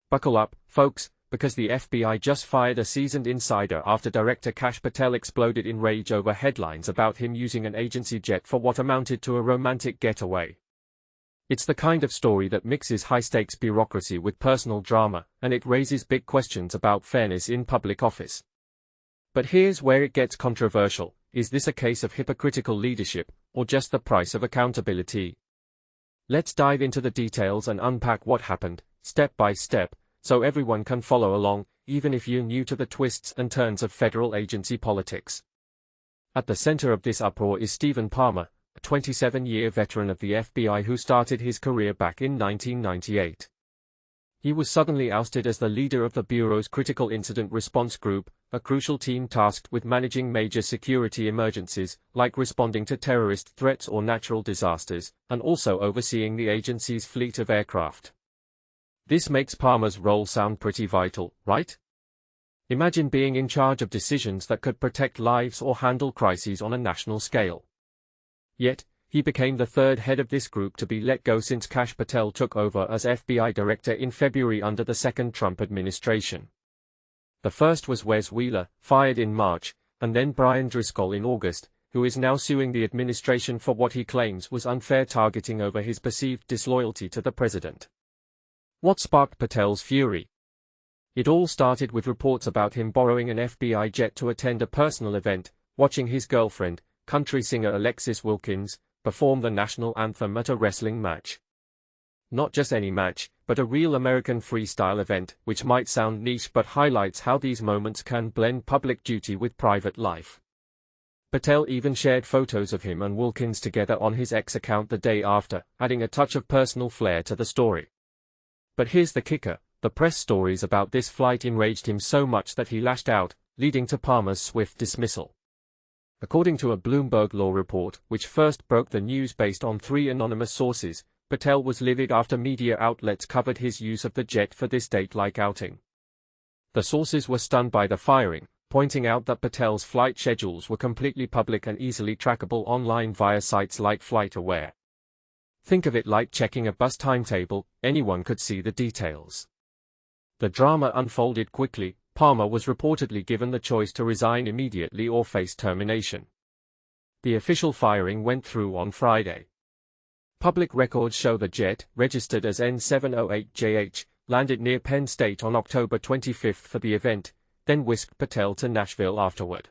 Buckle up, folks, because the FBI just fired a seasoned insider after Director Kash Patel exploded in rage over headlines about him using an agency jet for what amounted to a romantic getaway. It's the kind of story that mixes high-stakes bureaucracy with personal drama, and it raises big questions about fairness in public office. But here's where it gets controversial. Is this a case of hypocritical leadership, or just the price of accountability? Let's dive into the details and unpack what happened, step by step, so everyone can follow along, even if you're new to the twists and turns of federal agency politics. At the center of this uproar is Stephen Palmer, a 27-year veteran of the FBI who started his career back in 1998. He was suddenly ousted as the leader of the Bureau's Critical Incident Response Group, a crucial team tasked with managing major security emergencies, like responding to terrorist threats or natural disasters, and also overseeing the agency's fleet of aircraft. This makes Palmer's role sound pretty vital, right? Imagine being in charge of decisions that could protect lives or handle crises on a national scale. Yet, he became the third head of this group to be let go since Kash Patel took over as FBI director in February under the second Trump administration. The first was Wes Wheeler, fired in March, and then Brian Driscoll in August, who is now suing the administration for what he claims was unfair targeting over his perceived disloyalty to the president. What sparked Patel's fury? It all started with reports about him borrowing an FBI jet to attend a personal event, watching his girlfriend, country singer Alexis Wilkins, perform the national anthem at a wrestling match. Not just any match, but a real American freestyle event, which might sound niche but highlights how these moments can blend public duty with private life. Patel even shared photos of him and Wilkins together on his X account the day after, adding a touch of personal flair to the story. But here's the kicker, the press stories about this flight enraged him so much that he lashed out, leading to Palmer's swift dismissal. According to a Bloomberg Law report, which first broke the news based on 3 anonymous sources, Patel was livid after media outlets covered his use of the jet for this date-like outing. The sources were stunned by the firing, pointing out that Patel's flight schedules were completely public and easily trackable online via sites like FlightAware. Think of it like checking a bus timetable, anyone could see the details. The drama unfolded quickly. Palmer was reportedly given the choice to resign immediately or face termination. The official firing went through on Friday. Public records show the jet, registered as N708JH, landed near Penn State on October 25 for the event, then whisked Patel to Nashville afterward.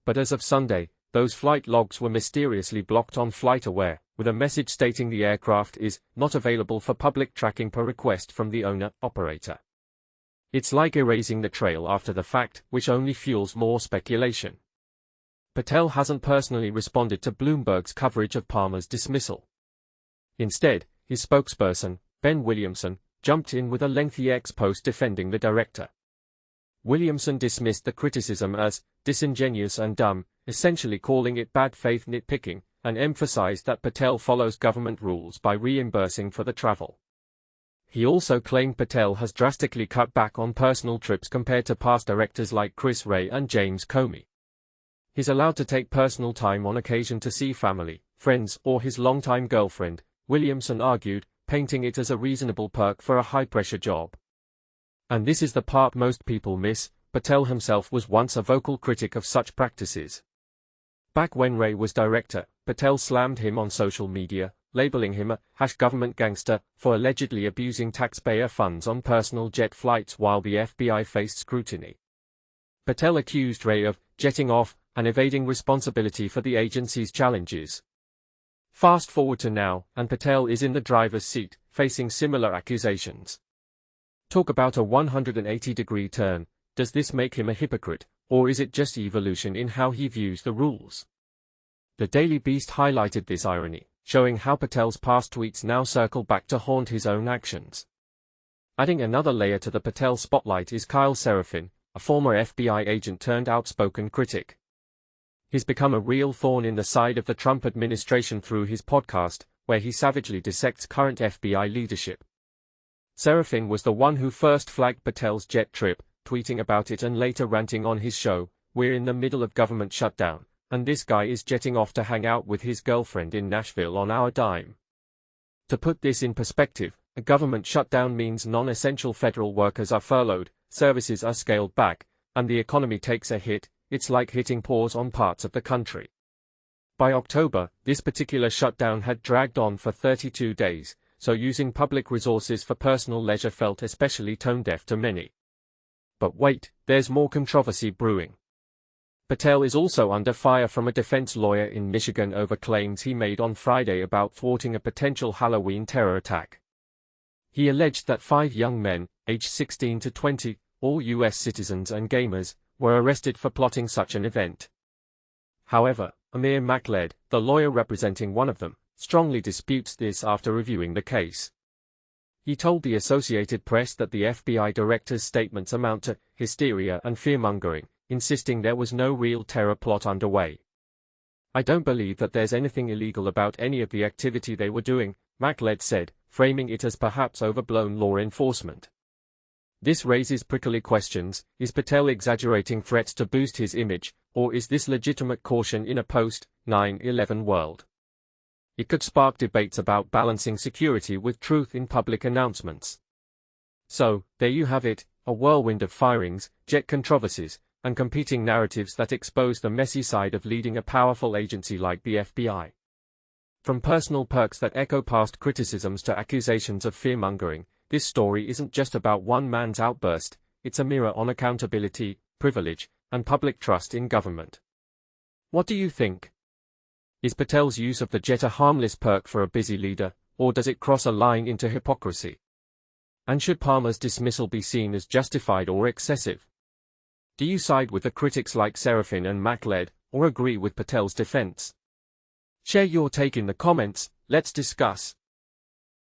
But as of Sunday, those flight logs were mysteriously blocked on FlightAware, with a message stating the aircraft is not available for public tracking per request from the owner-operator. It's like erasing the trail after the fact, which only fuels more speculation. Patel hasn't personally responded to Bloomberg's coverage of Palmer's dismissal. Instead, his spokesperson, Ben Williamson, jumped in with a lengthy X post defending the director. Williamson dismissed the criticism as disingenuous and dumb, essentially calling it bad faith nitpicking, and emphasized that Patel follows government rules by reimbursing for the travel. He also claimed Patel has drastically cut back on personal trips compared to past directors like Chris Wray and James Comey. He's allowed to take personal time on occasion to see family, friends, or his longtime girlfriend, Williamson argued, painting it as a reasonable perk for a high-pressure job. And this is the part most people miss. Patel himself was once a vocal critic of such practices. Back when Wray was director, Patel slammed him on social media, labeling him a #government gangster for allegedly abusing taxpayer funds on personal jet flights while the FBI faced scrutiny. Patel accused Wray of jetting off and evading responsibility for the agency's challenges. Fast forward to now, and Patel is in the driver's seat, facing similar accusations. Talk about a 180-degree turn. Does this make him a hypocrite, or is it just evolution in how he views the rules? The Daily Beast highlighted this irony, showing how Patel's past tweets now circle back to haunt his own actions. Adding another layer to the Patel spotlight is Kyle Seraphin, a former FBI agent turned outspoken critic. He's become a real thorn in the side of the Trump administration through his podcast, where he savagely dissects current FBI leadership. Seraphin was the one who first flagged Patel's jet trip, tweeting about it and later ranting on his show, "We're in the middle of government shutdown, and this guy is jetting off to hang out with his girlfriend in Nashville on our dime." To put this in perspective, A government shutdown means non-essential federal workers are furloughed, services are scaled back, and the economy takes a hit. It's like hitting pause on parts of the country. By October, this particular shutdown had dragged on for 32 days, so using public resources for personal leisure felt especially tone-deaf to many. But wait, there's more controversy brewing. Patel is also under fire from a defense lawyer in Michigan over claims he made on Friday about thwarting a potential Halloween terror attack. He alleged that 5 young men, aged 16 to 20, all U.S. citizens and gamers, were arrested for plotting such an event. However, Amir Makled, the lawyer representing one of them, strongly disputes this after reviewing the case. He told the Associated Press that the FBI director's statements amount to hysteria and fear-mongering, insisting there was no real terror plot underway. "I don't believe that there's anything illegal about any of the activity they were doing," Makled said, framing it as perhaps overblown law enforcement. This raises prickly questions. Is Patel exaggerating threats to boost his image, or is this legitimate caution in a post-9/11 world? It could spark debates about balancing security with truth in public announcements. So, there you have it, a whirlwind of firings, jet controversies, and competing narratives that expose the messy side of leading a powerful agency like the FBI. From personal perks that echo past criticisms to accusations of fear-mongering, this story isn't just about one man's outburst, it's a mirror on accountability, privilege, and public trust in government. What do you think? Is Patel's use of the jet a harmless perk for a busy leader, or does it cross a line into hypocrisy? And should Palmer's dismissal be seen as justified or excessive? Do you side with the critics like Serafin and Makled, or agree with Patel's defense? Share your take in the comments, let's discuss.